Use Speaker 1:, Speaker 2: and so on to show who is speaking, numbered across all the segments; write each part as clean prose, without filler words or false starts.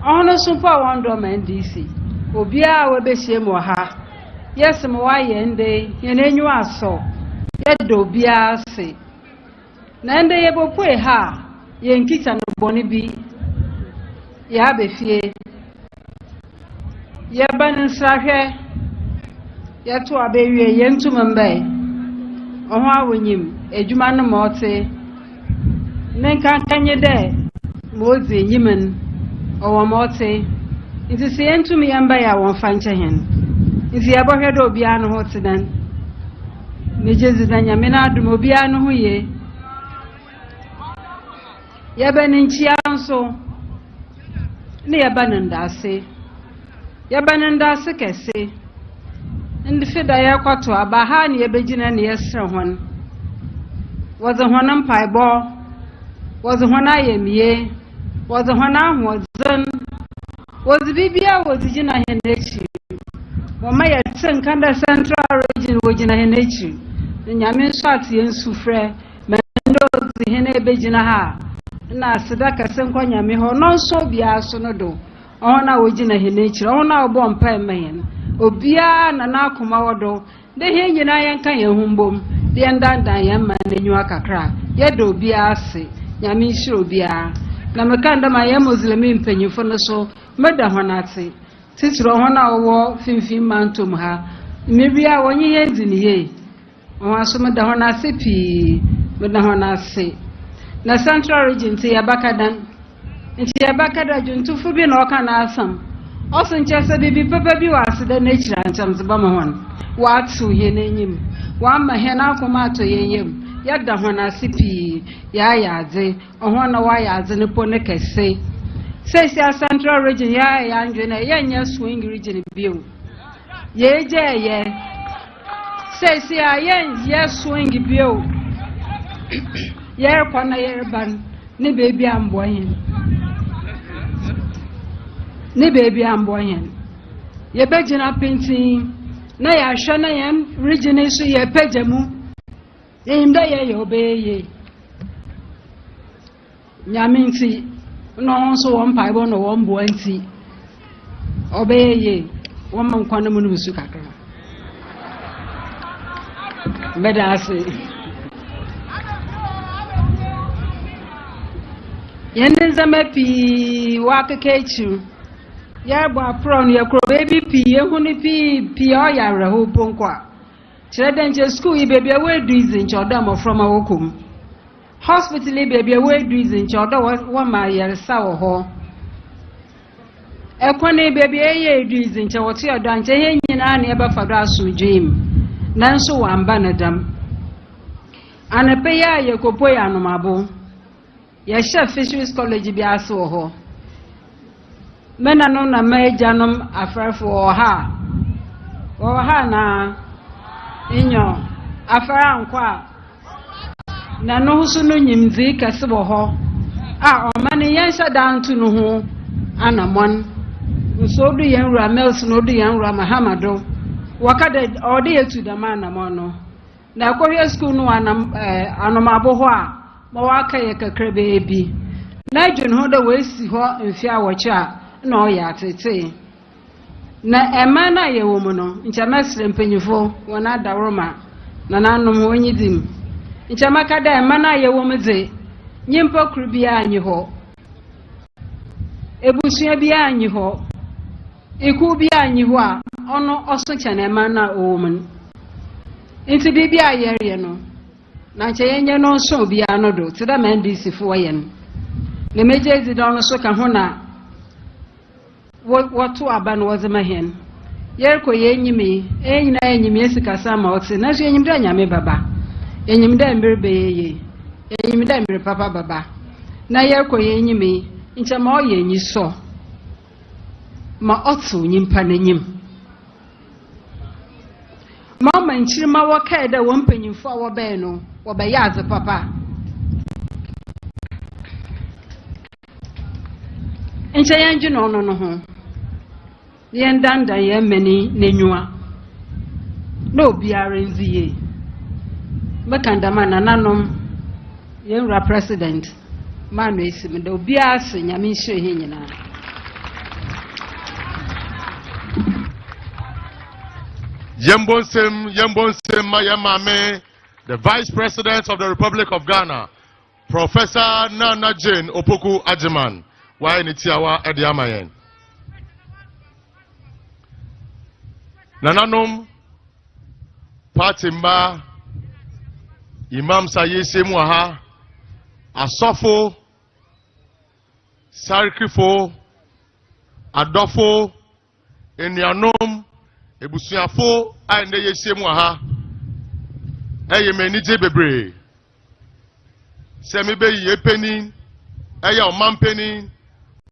Speaker 1: ono sumpa wondo man DC obia we be shemu ha yes mo wa yende ye nenyu aso ye do bia se na nde ye bopue ha ye nkita no boni bi ya be fie ye ban nsrahwe ye to abewie ye ntuma mbai oho awonyim ejuma no mote nenka kanye de mozi nyimen owo mote nti se entumi yamba ya won fanche hen nti ya bohwe do bia no hotedan ne jezi da nyame na adum obia no ho ye ya beninchi anso ne ya banandase kese ndi fida ya kwato abaha ne ya begina ne yesra hon wazo honam paibo wazo hona yemie wazo hona hozen wazo bibia wazo jina henechi wama ya tsenkanda central region wajina henechi nyame swati yensufre mendo zihene begina ha na sedaka senkwa nyame ho no so bia so no do ona wajina henechi ona obo mpa emayen obia na na akoma wodo de he nyina yenka yehumbom de ndanda yemma nenyu akakra yedo obia ase nyame shiro bia na mekanda ma ye muslimi mpanyifo no so meda honate titiro hona wo finfin mantom ha mebia wonye yendini ye won aso meda honase pi meda honase na central region te yabakadan nti yabakada juntufu bi na oka na asam osun chese bibi papa bi wasede na chira ntam zeba ma hon watu ye n'enyim wa ma he na akoma to yeyem yada honase pi ya yaze ohona wa yaze ne po ne kese Sesi Central Region ya njena yenye swing region bio. Yeje ye. Sesi yenye swing bio. Ye kwana ye ban ni baby amboyen. Ni baby amboyen. Ye bejina painting na ya shana yem region isu ye pejemu. Ye imda ye obeye. Nyaminti no so one paibo no one boanti obeye woman kwana mu nusu kakra medase yende zamepi wakekechu ya gba pron ya kro baby pi ehuni pi o ya reho ponkwa children je school yi baby we do is in chodam from awokum hospital baby we do is in chodo wa ma yersa wo ho ekwane baby eye do is in chodo yodo anche he nyina na e ba fado asujim nanso wa amba na dam anape ya yekopo ya nomabo ya chef fisheries college bi aso wo ho mena no na majanom afrafo wo ha na inyo afara nkwa na no so no nyimzi kase bo ho a o mane yensa dantu no ho anamon so do yen wura mels no do yen wura Mahama do wakade ode yetu da manamon no na akohwe school no anomabo ho a ma waka ye kakra bebi na dwun ho da wesi ho mfi awoche a na o ya tete na emana ye wo mu no ncha mesre mpanyifo wona daworoma na nanom onyidim Nchamaka da mana ye womze nyimpa kru bia anyi ho ebusua bia anyi ho iku bia anyi ho a ono oso chane mana omun inti bibia yere no na che yenye no so bia no do tida mandisi fo yen le mejezi don so ka ho na watu aban wozema hen yerko yenyimi enyina yenyimi esika sama otse na so yenyim da nyame baba enyimda mbirbe yeye enyimda mbir papa baba na yerko yenyimi nchama oyenyi so ma otu nyimpa nanyim mama nchirima wakaida wompanyimfo awobe no wobeyaze papa ncha yanju no ho yendanda yemeni nenwa no biara nziye Bakandama na nanom yenra president manu esim da obiase nyame hye he nyina
Speaker 2: Yembonsem Mayamame, the Vice President of the Republic of Ghana, Professor Naana Jane Opoku Ajiman, Wainitiawa Ediamayen. Nananom Patimba Imam Sayese Muaha Asofo Sarikifo Adofo Enianom Ebusuafo Ainde Yese Muaha Eye menije bebre Semibe yepeni Eye omampeni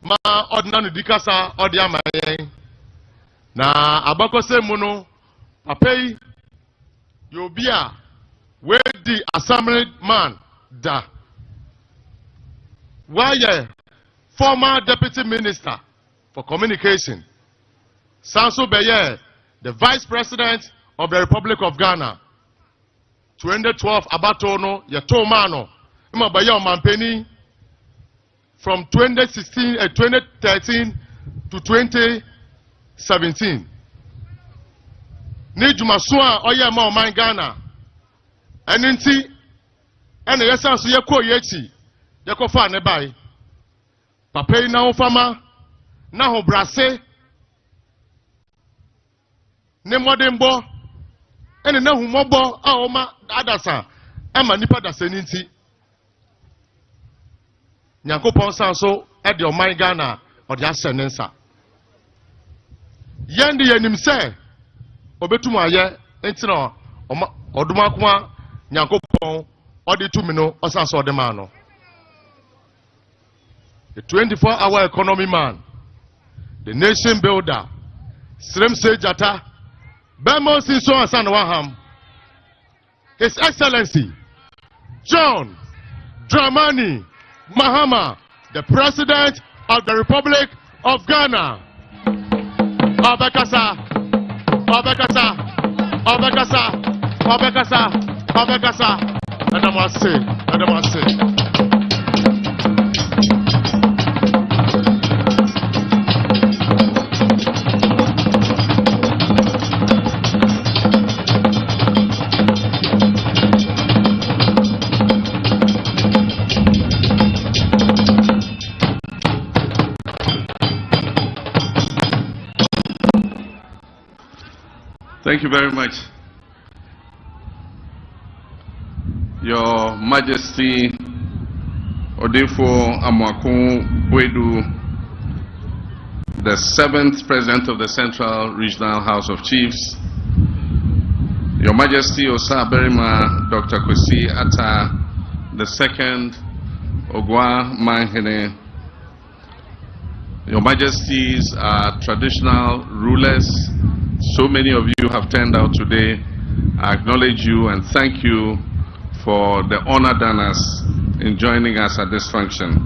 Speaker 2: Ma ordinary dikasa odiamayen na abakose muno papei yobia we the assembly man da why former deputy minister for communication Sanso Beye the vice president of the Republic of Ghana 2012 abatono yetomano ima baye omampeni from 2013 to 2017. Ni jumasua oye ma oman Ghana. Eninti ene yesa so yekọ yechi yekofa ne bai. Papa na ofama na ho brase ne modembo ene na humobo a oma adasa ama nipa dasa ninti. Nyankopon sanso e de oman Ghana o de asenensa. Yendi yenim se obetumu aye entino oduma kuma Nyankopon odi tumi no osanso ode ma no. The 24-hour economy man, the nation builder, Srem Sejata, Bemo Sinso Asan Waham, His Excellency John Dramani Mahama, the President of the Republic of Ghana. Obekasa, Obekasa, Obekasa, Obekasa, Obekasa, Adamase, Adamase.
Speaker 3: Thank you very much. Your Majesty Odefo Amwakun Boedu, the 7th President of the Central Regional House of Chiefs, Your Majesty Osa Berima Dr. Kwesi Atta, the 2nd Ogwa Manhene, Your Majesties are traditional rulers. So many of you have turned out today. I acknowledge you and thank you for the honor done us in joining us at this function.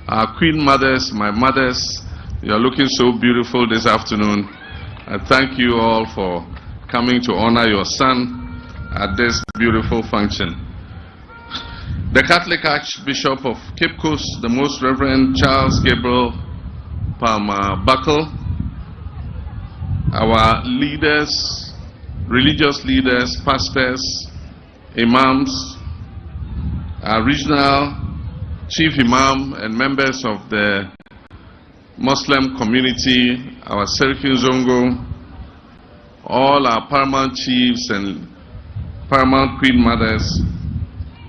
Speaker 3: Our Queen Mothers, my mothers, you are looking so beautiful this afternoon. I thank you all for coming to honor your son at this beautiful function. The Catholic Archbishop of Cape Coast, the Most Reverend Charles Gabriel Palmer Buckle, our leaders, religious leaders, pastors, imams, our regional chief imam and members of the Muslim community, our Serikin Zongo, all our paramount chiefs and paramount queen mothers,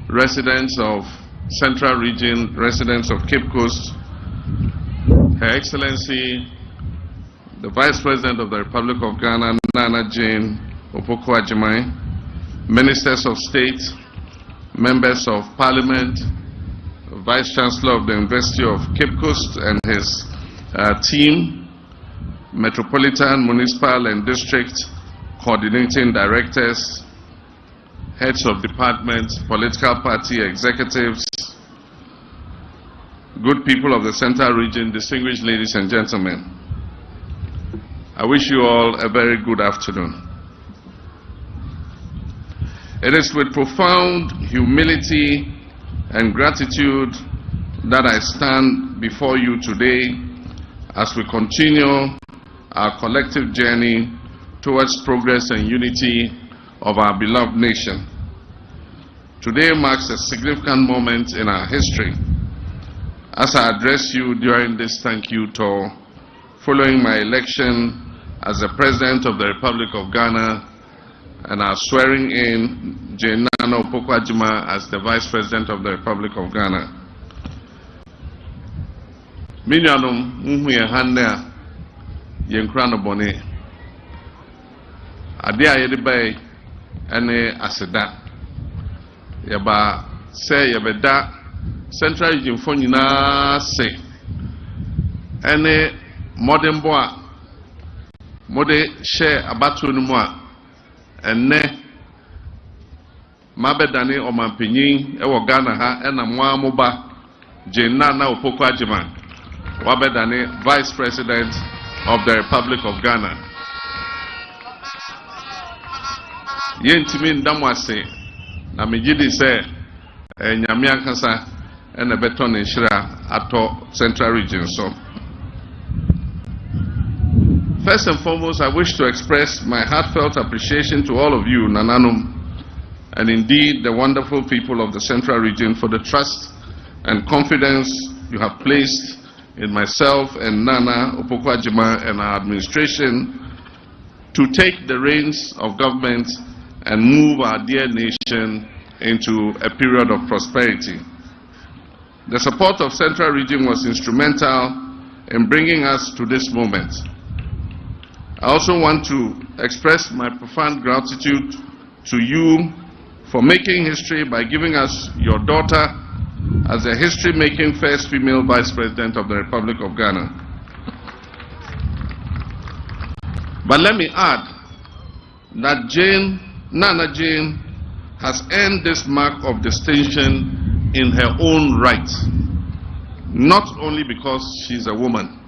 Speaker 3: residents of Central Region, residents of Cape Coast, Her Excellency, the Vice President of the Republic of Ghana, Naana Jane Opoku Ajiman, Ministers of State, Members of Parliament, Vice Chancellor of the University of Cape Coast and his team, Metropolitan, Municipal and District Coordinating Directors, Heads of Departments, Political Party Executives, good people of the Central Region, distinguished ladies and gentlemen. I wish you all a very good afternoon. It is with profound humility and gratitude that I stand before you today as we continue our collective journey towards progress and unity of our beloved nation. Today marks a significant moment in our history. As I address you during this thank you tour, following my election as the President of the Republic of Ghana and our swearing in Naana as the Vice President of the Republic of Ghana. Minyanum muhuye hande yenkura no bone. Ade a yede bay ene aseda. Yaba say yabeda Central Region fo nyina se ene modern boy mode share abatu no mu a ene mabedane omampanyin e wo Ghana ha ena moamoba Naana wabedane Vice President of the Republic of Ghana. Yentimi ndamwase na mejidi se nyame ankasa ena beto ne nhira ato Central Region so. First and foremost, I wish to express my heartfelt appreciation to all of you, Nananum, and indeed the wonderful people of the Central Region for the trust and confidence you have placed in myself and Nana Opoku-Agyeman and our administration to take the reins of government and move our dear nation into a period of prosperity. The support of Central Region was instrumental in bringing us to this moment. I also want to express my profound gratitude to you for making history by giving us your daughter as a history-making first female Vice President of the Republic of Ghana. But let me add that Nana Jane has earned this mark of distinction in her own right, not only because she's a woman.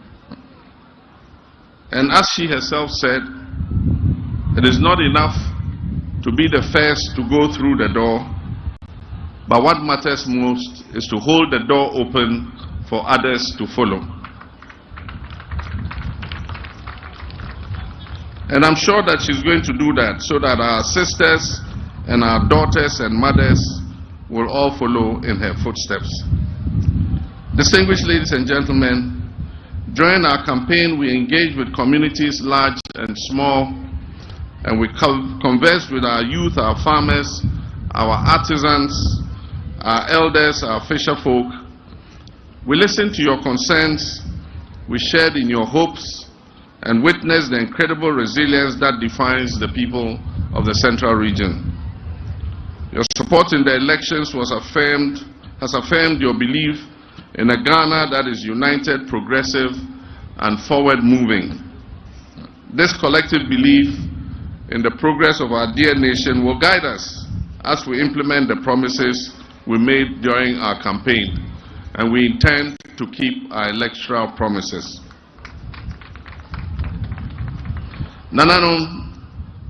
Speaker 3: And as she herself said, it is not enough to be the first to go through the door, but what matters most is to hold the door open for others to follow. And I'm sure that she's going to do that so that our sisters and our daughters and mothers will all follow in her footsteps. Distinguished ladies and gentlemen, during our campaign, we engaged with communities large and small, and we conversed with our youth, our farmers, our artisans, our elders, our fisher folk. We listened to your concerns, we shared in your hopes, and witnessed the incredible resilience that defines the people of the Central Region. Your support in the elections has affirmed your belief in a Ghana that is united, progressive, and forward-moving. This collective belief in the progress of our dear nation will guide us as we implement the promises we made during our campaign, and we intend to keep our electoral promises. Nananum,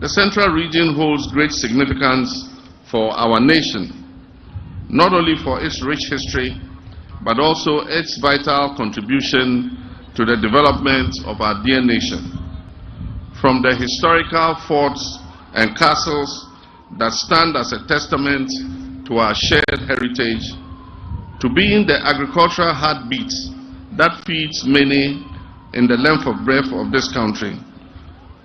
Speaker 3: the Central Region holds great significance for our nation, not only for its rich history, but also its vital contribution to the development of our dear nation. From the historical forts and castles that stand as a testament to our shared heritage, to being the agricultural heartbeat that feeds many in the length of breadth of this country,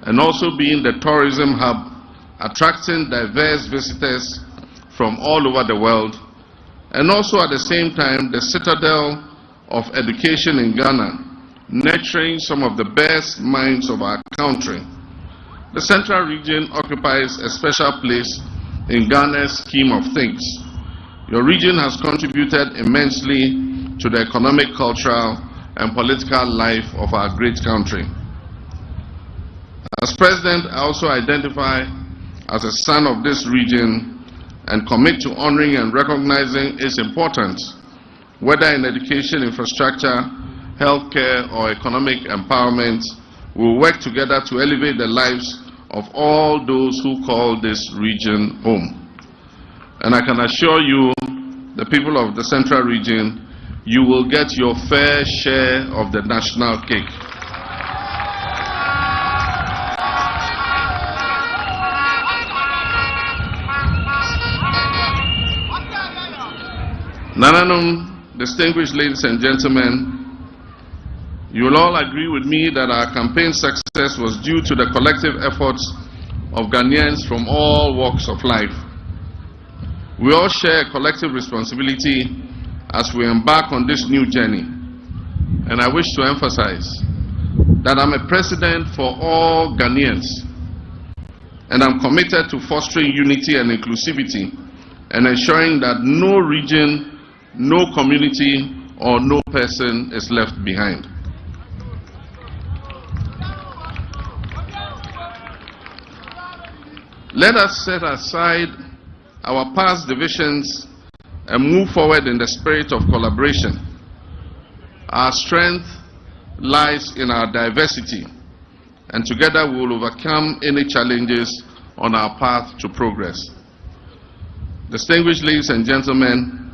Speaker 3: and also being the tourism hub, attracting diverse visitors from all over the world, and also at the same time the citadel of education in Ghana, nurturing some of the best minds of our country. The Central Region occupies a special place in Ghana's scheme of things. Your region has contributed immensely to the economic, cultural, and political life of our great country. As President, I also identify as a son of this region and commit to honoring and recognizing its importance, whether in education, infrastructure, healthcare, or economic empowerment. We will work together to elevate the lives of all those who call this region home. And I can assure you, the people of the Central Region, you will get your fair share of the national cake. Nananum, distinguished ladies and gentlemen, you will all agree with me that our campaign success was due to the collective efforts of Ghanaians from all walks of life. We all share a collective responsibility as we embark on this new journey. And I wish to emphasize that I'm a president for all Ghanaians, and I'm committed to fostering unity and inclusivity and ensuring that no region, no community, or no person is left behind. Let us set aside our past divisions and move forward in the spirit of collaboration. Our strength lies in our diversity, and together we will overcome any challenges on our path to progress. Distinguished ladies and gentlemen,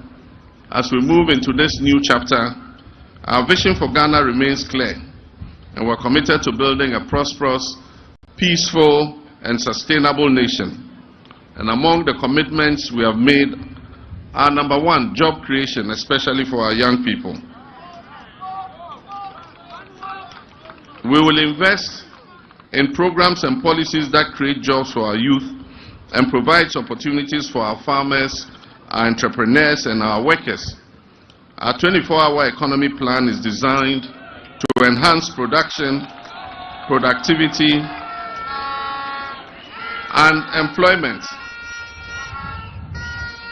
Speaker 3: as we move into this new chapter, our vision for Ghana remains clear, and we're committed to building a prosperous, peaceful, and sustainable nation. And among the commitments we have made are: number one, job creation, especially for our young people. We will invest in programs and policies that create jobs for our youth and provides opportunities for our farmers, our entrepreneurs, and our workers. Our 24-hour economy plan is designed to enhance production, productivity, and employment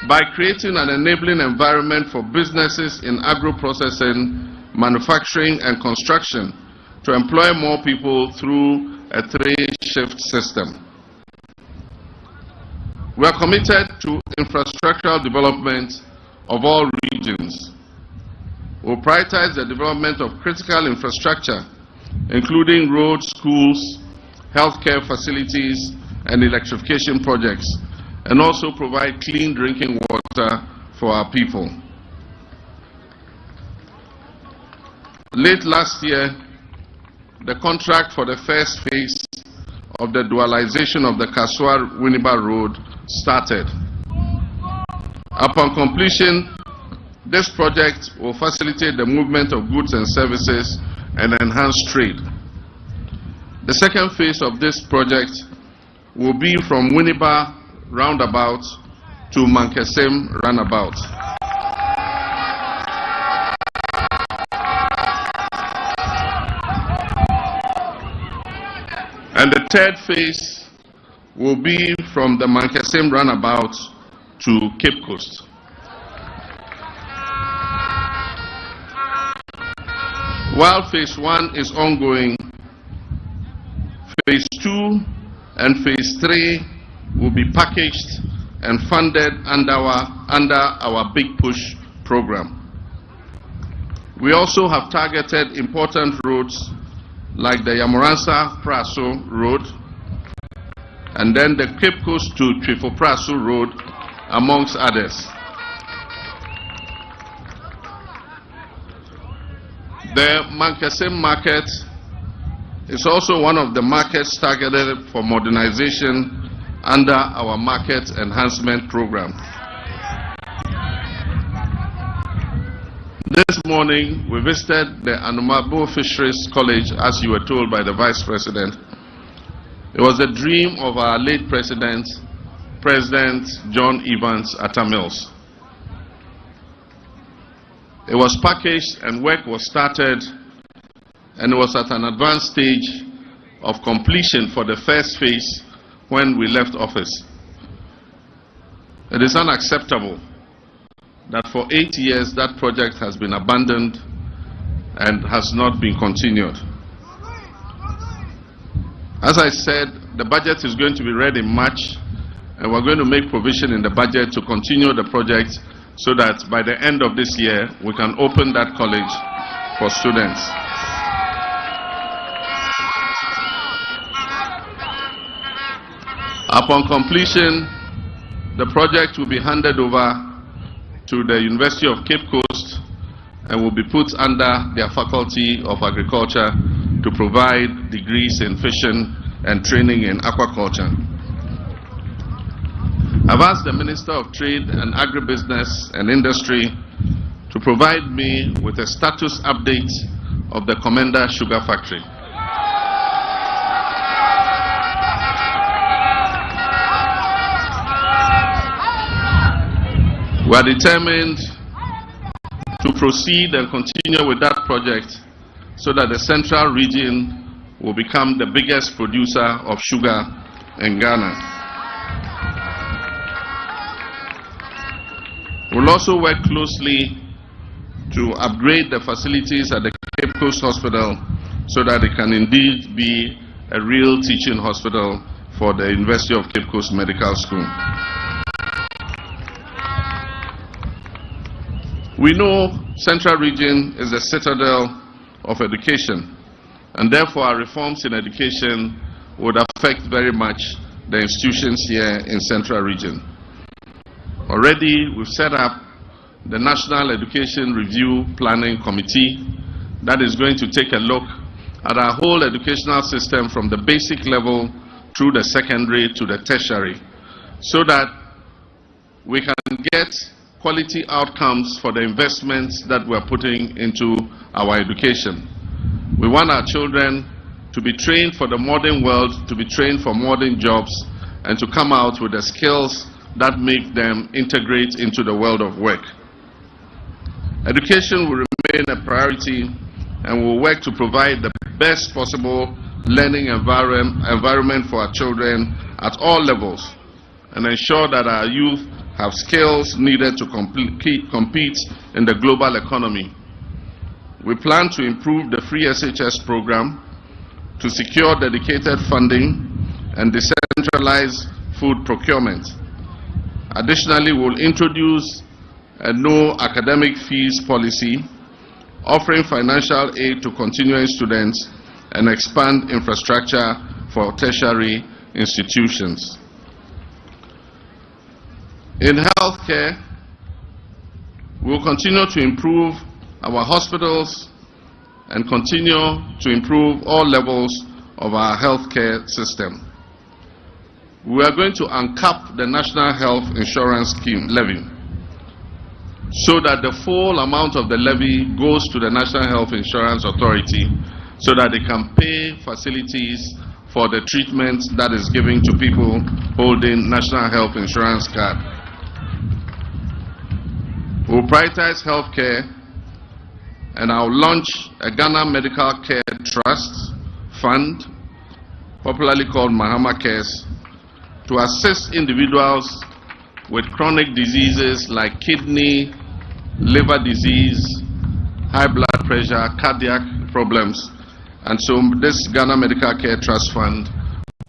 Speaker 3: by creating an enabling environment for businesses in agro-processing, manufacturing, and construction to employ more people through a 3-shift system. We are committed to infrastructural development of all regions. We will prioritize the development of critical infrastructure, including roads, schools, healthcare facilities, and electrification projects, and also provide clean drinking water for our people. Late last year, the contract for the first phase of the dualization of the Kaswa-Winneba Road started. Upon completion, this project will facilitate the movement of goods and services and enhance trade. The second phase of this project will be from Winneba roundabout to Mankesem roundabout. And the third phase will be from the Mankesem roundabout to Cape Coast. While phase 1 is ongoing, phase 2 and phase 3 will be packaged and funded under our Big Push program. We also have targeted important roads like the Yamoransa-Praso Road, and then the Cape Coast to Trifo-Praso Road, amongst others. The Mankesem market is also one of the markets targeted for modernization under our market enhancement program. This morning, we visited the Anumabo Fisheries College, as you were told by the Vice President. It was a dream of our late President, President John Evans Atta Mills. It was packaged and work was started, and it was at an advanced stage of completion for the first phase when we left office. It is unacceptable that for 8 years that project has been abandoned and has not been continued. As I said, the budget is going to be read in March, and we're going to make provision in the budget to continue the project so that by the end of this year we can open that college for students. Upon completion, the project will be handed over to the University of Cape Coast and will be put under their Faculty of Agriculture to provide degrees in fishing and training in aquaculture. I've asked the Minister of Trade and Agribusiness and Industry to provide me with a status update of the Commander Sugar Factory. We are determined to proceed and continue with that project so that the central region will become the biggest producer of sugar in Ghana. We'll also work closely to upgrade the facilities at the Cape Coast Hospital so that it can indeed be a real teaching hospital for the University of Cape Coast Medical School. We know Central Region is the citadel of education, and therefore our reforms in education would affect very much the institutions here in Central Region. Already we've set up the National Education Review Planning Committee that is going to take a look at our whole educational system from the basic level through the secondary to the tertiary, so that we can get quality outcomes for the investments that we're putting into our education. We want our children to be trained for the modern world, to be trained for modern jobs, and to come out with the skills that make them integrate into the world of work. Education will remain a priority, and will work to provide the best possible learning environment for our children at all levels, and ensure that our youth have skills needed to compete in the global economy. We plan to improve the free SHS program, to secure dedicated funding and decentralize food procurement. Additionally, we will introduce a no academic fees policy, offering financial aid to continuing students, and expand infrastructure for tertiary institutions. In healthcare, we will continue to improve our hospitals and continue to improve all levels of our healthcare system. We are going to uncap the National Health Insurance Scheme levy so that the full amount of the levy goes to the National Health Insurance Authority so that they can pay facilities for the treatment that is given to people holding National Health Insurance card. We will prioritize healthcare, and I will launch a Ghana Medical Care Trust Fund, popularly called Mahama Cares, to assist individuals with chronic diseases like kidney, liver disease, high blood pressure, cardiac problems. And so this Ghana Medical Care Trust Fund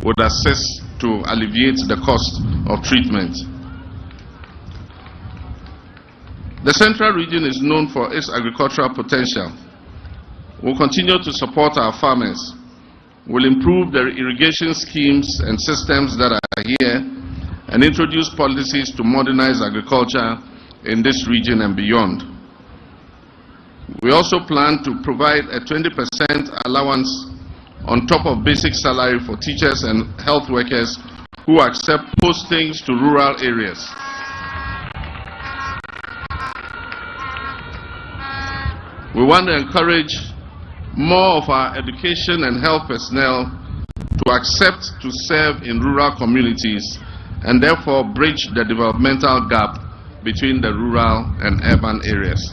Speaker 3: would assist to alleviate the cost of treatment. The Central Region is known for its agricultural potential. We'll continue to support our farmers. We'll improve the irrigation schemes and systems that are here and introduce policies to modernize agriculture in this region and beyond. We also plan to provide a 20% allowance on top of basic salary for teachers and health workers who accept postings to rural areas. We want to encourage more of our education and health personnel to accept to serve in rural communities and therefore bridge the developmental gap between the rural and urban areas.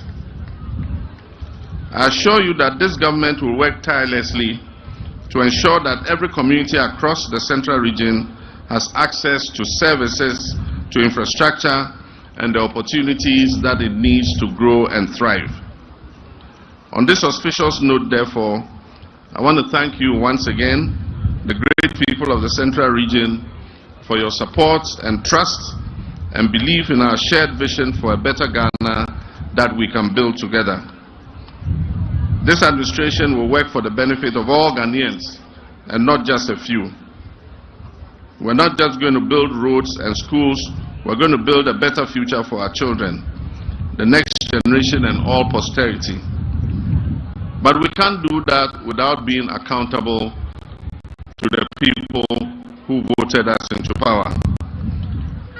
Speaker 3: I assure you that this government will work tirelessly to ensure that every community across the Central Region has access to services, to infrastructure, and the opportunities that it needs to grow and thrive. On this auspicious note, therefore, I want to thank you once again, the great people of the Central Region, for your support and trust and belief in our shared vision for a better Ghana that we can build together. This administration will work for the benefit of all Ghanaians and not just a few. We're not just going to build roads and schools, we're going to build a better future for our children, the next generation and all posterity. But we can't do that without being accountable to the people who voted us into power.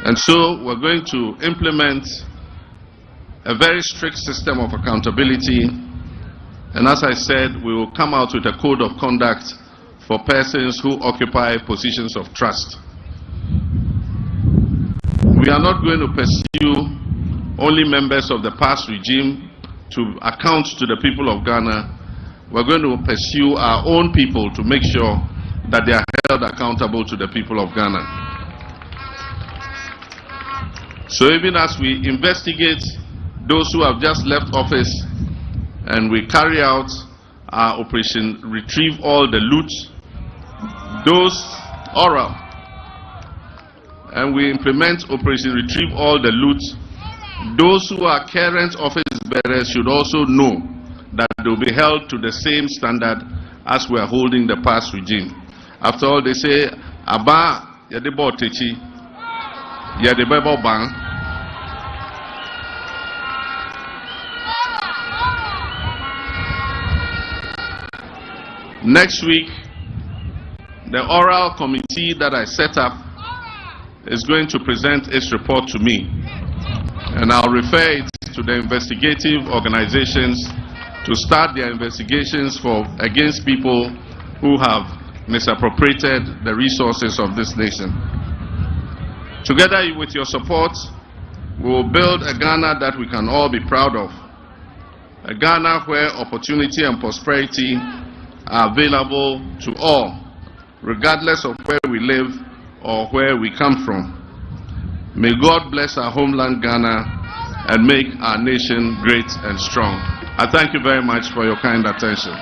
Speaker 3: And so we're going to implement a very strict system of accountability, and as I said, we will come out with a code of conduct for persons who occupy positions of trust. We are not going to pursue only members of the past regime to account to the people of Ghana. We're going to pursue our own people to make sure that they are held accountable to the people of Ghana. So even as we investigate those who have just left office and we carry out our operation retrieve all the loot, those oral, and we implement operation retrieve all the loot, those who are current office bearers should also know that they will be held to the same standard as we are holding the past regime. After all, they say, Aba yadebo techi, yadebo bang. Next week, the oral committee that I set up is going to present its report to me, and I'll refer it to the investigative organizations to start their investigations against people who have misappropriated the resources of this nation. Together with your support, we will build a Ghana that we can all be proud of, a Ghana where opportunity and prosperity are available to all, regardless of where we live or where we come from. May God bless our homeland Ghana and make our nation great and strong. I thank you very much for your kind attention.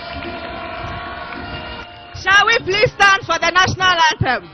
Speaker 4: Shall we please stand for the national anthem?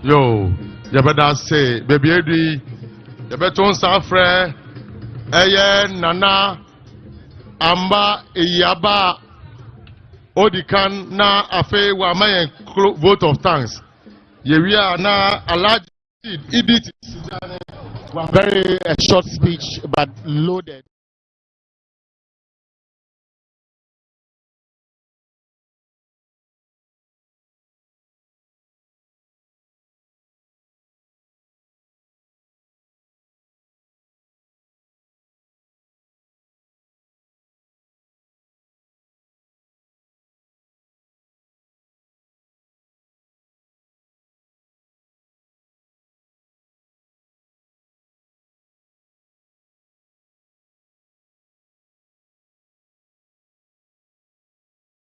Speaker 2: Yo, you better say, baby, you better suffer. Nana, Amba, Iyaba, Odikan, na afe wa maye vote of thanks. We are na allowed edit.
Speaker 5: Very short speech, but loaded.